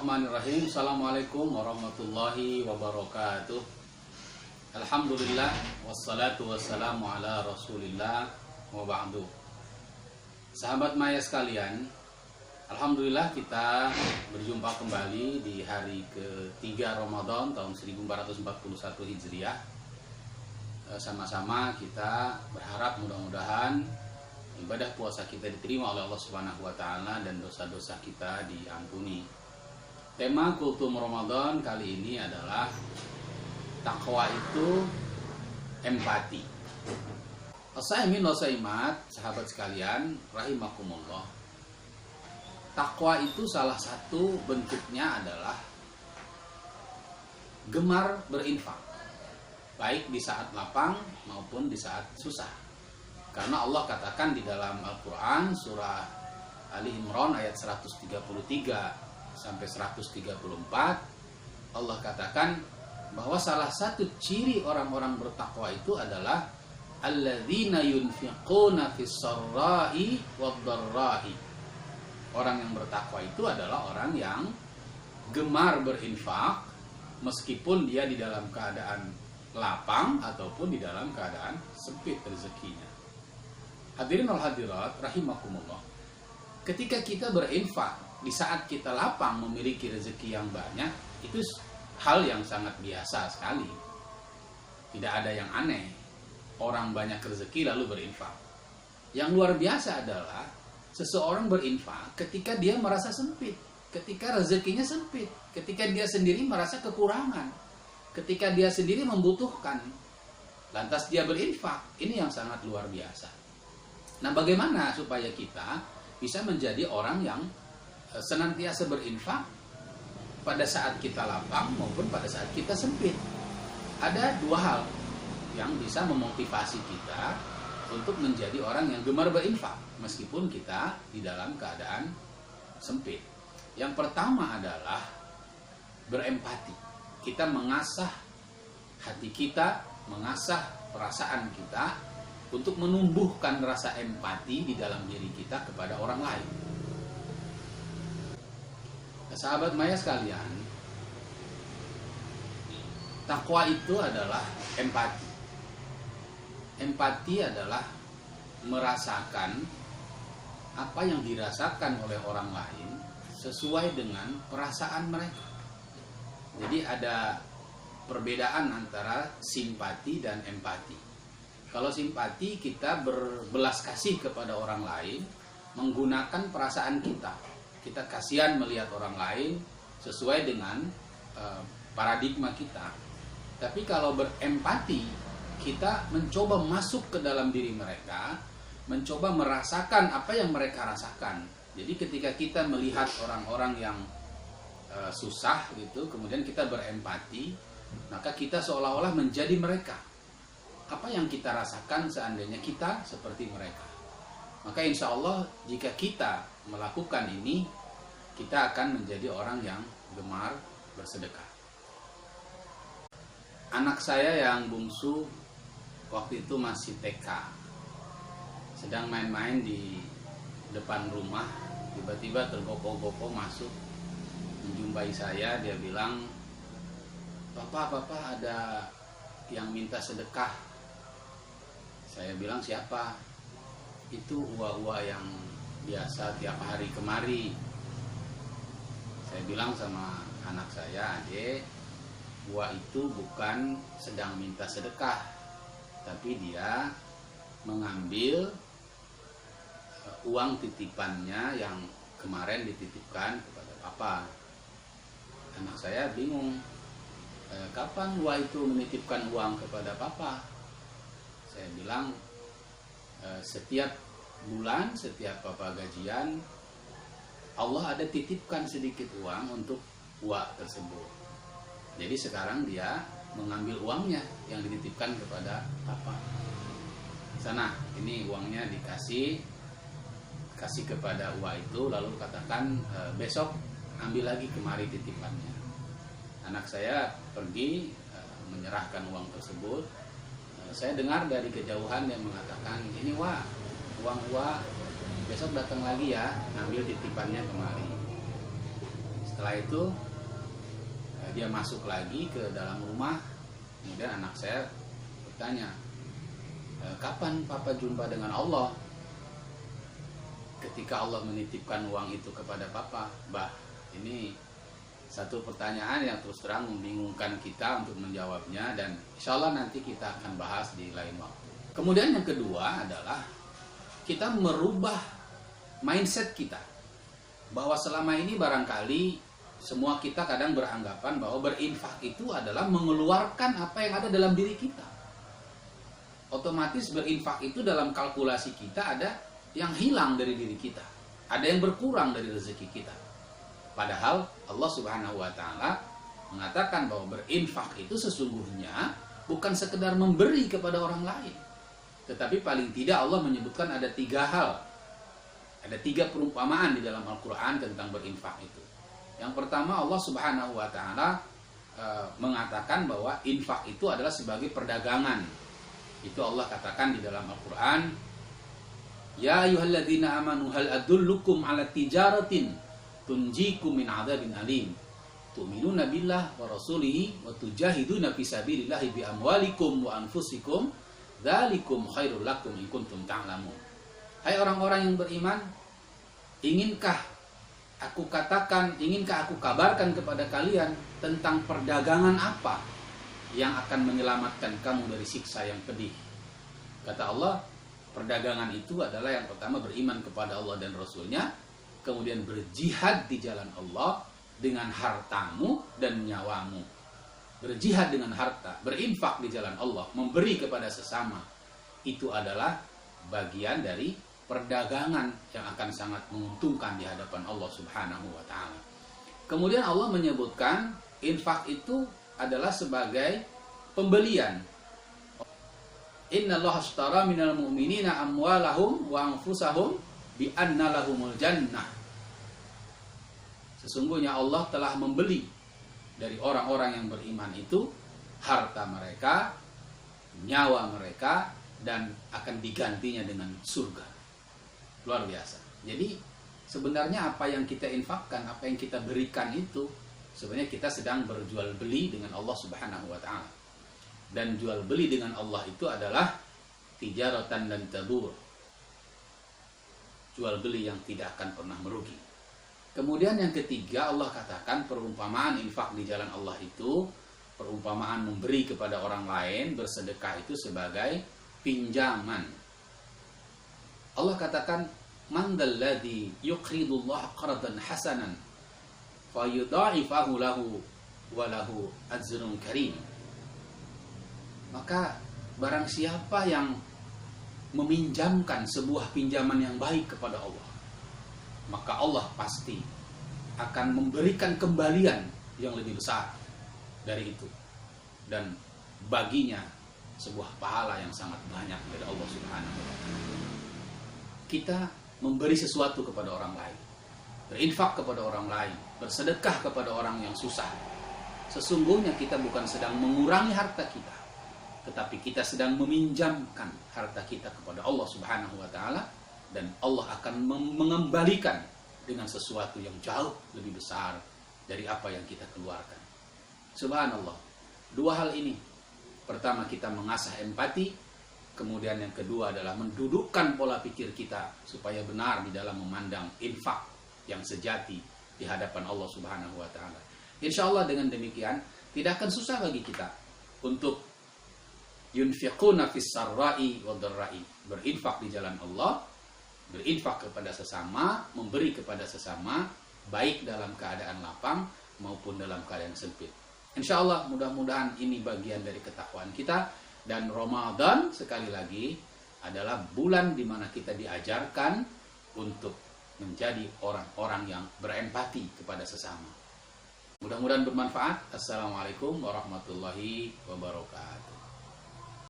Bismillahirrahmanirrahim. Assalamualaikum warahmatullahi wabarakatuh. Alhamdulillah wassalatu wassalamu ala Rasulillah wa ba'du. Sahabat Maya sekalian, alhamdulillah kita berjumpa kembali di hari ketiga Ramadan tahun 1441 Hijriah. Sama-sama kita berharap mudah-mudahan ibadah puasa kita diterima oleh Allah Subhanahu wa taala dan dosa-dosa kita diampuni. Tema Kultum Ramadan kali ini adalah takwa itu empati. As-saimin wa saimat, sahabat sekalian, rahimakumullah. Takwa itu salah satu bentuknya adalah gemar berinfak, baik di saat lapang maupun di saat susah. Karena Allah katakan di dalam Al-Quran surah Ali Imran ayat 133 sampai 134, Allah katakan bahwa salah satu ciri orang-orang bertakwa itu adalah alladzina yunfiquna fis-sarra'i wad-dharra'i. Orang yang bertakwa itu adalah orang yang gemar berinfak meskipun dia di dalam keadaan lapang ataupun di dalam keadaan sempit rezekinya. Hadirin wal hadirat rahimakumullah. Ketika kita berinfak di saat kita lapang memiliki rezeki yang banyak, itu hal yang sangat biasa sekali. Tidak ada yang aneh. Orang banyak rezeki lalu berinfak. Yang luar biasa adalah seseorang berinfak ketika dia merasa sempit, ketika rezekinya sempit, ketika dia sendiri merasa kekurangan, ketika dia sendiri membutuhkan. Lantas dia berinfak. Ini yang sangat luar biasa. Nah, bagaimana supaya kita bisa menjadi orang yang senantiasa berinfak pada saat kita lapang maupun pada saat kita sempit? Ada dua hal yang bisa memotivasi kita untuk menjadi orang yang gemar berinfak meskipun kita di dalam keadaan sempit. Yang pertama adalah berempati. Kita mengasah hati kita, mengasah perasaan kita untuk menumbuhkan rasa empati di dalam diri kita kepada orang lain. Nah, sahabat Maya sekalian, takwa itu adalah empati. Empati adalah merasakan apa yang dirasakan oleh orang lain sesuai dengan perasaan mereka. Jadi ada perbedaan antara simpati dan empati. Kalau simpati, kita berbelas kasih kepada orang lain menggunakan perasaan kita. Kita kasihan melihat orang lain sesuai dengan paradigma kita. Tapi kalau berempati, kita mencoba masuk ke dalam diri mereka, mencoba merasakan apa yang mereka rasakan. Jadi ketika kita melihat orang-orang yang susah gitu, kemudian kita berempati, maka kita seolah-olah menjadi mereka. Apa yang kita rasakan seandainya kita seperti mereka. Maka insya Allah jika kita melakukan ini, kita akan menjadi orang yang gemar bersedekah. Anak saya yang bungsu waktu itu masih TK, sedang main-main di depan rumah, tiba-tiba tergopoh-gopoh masuk, menjumpai saya. Dia bilang, Papa ada yang minta sedekah. Saya bilang, siapa? Itu uwa-uwa yang biasa tiap hari kemari. Saya bilang sama anak saya, Adek, uwa itu bukan sedang minta sedekah, tapi dia mengambil uang titipannya yang kemarin dititipkan kepada Papa. Anak saya bingung, kapan uwa itu menitipkan uang kepada Papa? Saya bilang, setiap bulan, setiap Papa gajian, Allah ada titipkan sedikit uang untuk uang tersebut. Jadi sekarang dia mengambil uangnya yang dititipkan kepada Papa. Sana, ini uangnya kasih kepada uang itu, lalu katakan besok ambil lagi kemari titipannya. Anak saya pergi menyerahkan uang tersebut. Saya dengar dari kejauhan yang mengatakan, ini uang besok datang lagi ya, ambil titipannya kemari. Setelah itu dia masuk lagi ke dalam rumah. Kemudian anak saya bertanya, kapan papa jumpa dengan Allah? Ketika Allah menitipkan uang itu kepada papa. Bah, ini satu pertanyaan yang terus terang membingungkan kita untuk menjawabnya, dan insya Allah nanti kita akan bahas di lain waktu. Kemudian yang kedua adalah kita merubah mindset kita, bahwa selama ini barangkali semua kita kadang beranggapan bahwa berinfak itu adalah mengeluarkan apa yang ada dalam diri kita. Otomatis berinfak itu dalam kalkulasi kita ada yang hilang dari diri kita, ada yang berkurang dari rezeki kita. Padahal Allah Subhanahu wa Ta'ala mengatakan bahwa berinfak itu sesungguhnya bukan sekedar memberi kepada orang lain, tetapi paling tidak Allah menyebutkan ada 3 hal, ada 3 perumpamaan di dalam Al-Quran tentang berinfak itu. Yang pertama, Allah Subhanahu wa Ta'ala mengatakan bahwa infak itu adalah sebagai perdagangan. Itu Allah katakan di dalam Al-Quran, ya ayyuhalladzina amanu hal adullukum ala tijaratin tunjikum min adzabin alim tu'minuna billah wa rasulihi wa tujahiduna fi sabilillahi bi amwalikum wa anfusikum dzalikum khairul lakum in kuntum ta'lamun. Hai orang-orang yang beriman, inginkah aku kabarkan kepada kalian tentang perdagangan apa yang akan menyelamatkan kamu dari siksa yang pedih? Kata Allah, perdagangan itu adalah yang pertama beriman kepada Allah dan Rasulnya, kemudian berjihad di jalan Allah dengan hartamu dan nyawamu. Berjihad dengan harta, berinfak di jalan Allah, memberi kepada sesama. Itu adalah bagian dari perdagangan yang akan sangat menguntungkan di hadapan Allah Subhanahu wa Ta'ala. Kemudian Allah menyebutkan infak itu adalah sebagai pembelian. Innallaha ashtara minal mu'minina amwalahum wa anfusahum bi anna lahumul jannah. Sesungguhnya Allah telah membeli dari orang-orang yang beriman itu harta mereka, nyawa mereka, dan akan digantinya dengan surga. Luar biasa. Jadi sebenarnya apa yang kita infakkan, apa yang kita berikan itu sebenarnya kita sedang berjual beli dengan Allah Subhanahu wa Ta'ala. Dan jual beli dengan Allah itu adalah tijaratan dan tabur, jual beli yang tidak akan pernah merugi. Kemudian yang ketiga, Allah katakan perumpamaan infak di jalan Allah itu, perumpamaan memberi kepada orang lain, bersedekah itu sebagai pinjaman. Allah katakan, man dzalladzi yuqridullaha qardan hasanan fayudha'ifahu lahu wa lahu ajrun karim. Maka barang siapa yang meminjamkan sebuah pinjaman yang baik kepada Allah, maka Allah pasti akan memberikan kembalian yang lebih besar dari itu, dan baginya sebuah pahala yang sangat banyak dari Allah Subhanahu wa Ta'ala. Kita memberi sesuatu kepada orang lain, berinfak kepada orang lain, bersedekah kepada orang yang susah. Sesungguhnya kita bukan sedang mengurangi harta kita, tetapi kita sedang meminjamkan harta kita kepada Allah Subhanahu wa Ta'ala, dan Allah akan mengembalikan dengan sesuatu yang jauh lebih besar dari apa yang kita keluarkan. Subhanallah. 2 hal ini. Pertama, kita mengasah empati, kemudian yang kedua adalah mendudukkan pola pikir kita supaya benar di dalam memandang infak yang sejati di hadapan Allah Subhanahu wa Ta'ala. Insya Allah dengan demikian tidak akan susah bagi kita untuk yunfiquna fis sarra'i wa dharra'i, berinfak di jalan Allah, berinfak kepada sesama, memberi kepada sesama, baik dalam keadaan lapang maupun dalam keadaan sempit. Insya Allah mudah-mudahan ini bagian dari ketakwaan kita. Dan Ramadan sekali lagi adalah bulan di mana kita diajarkan untuk menjadi orang-orang yang berempati kepada sesama. Mudah-mudahan bermanfaat. Assalamualaikum warahmatullahi wabarakatuh.